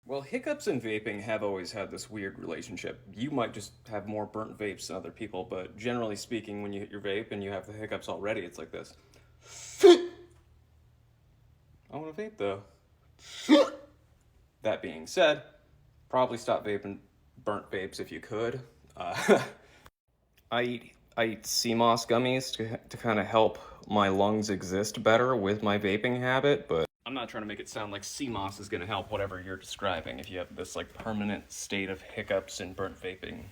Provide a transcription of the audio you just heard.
Well, hiccups and vaping have always had this weird relationship. You might just have more burnt vapes than other people, but generally speaking, when you hit your vape and you have the hiccups already, it's like this. I want to vape though. That being said, probably stop vaping burnt vapes if you could. I eat sea moss gummies to kind of help my lungs exist better with my vaping habit, but I'm not trying to make it sound like sea moss is going to help whatever you're describing if you have this like permanent state of hiccups and burnt vaping.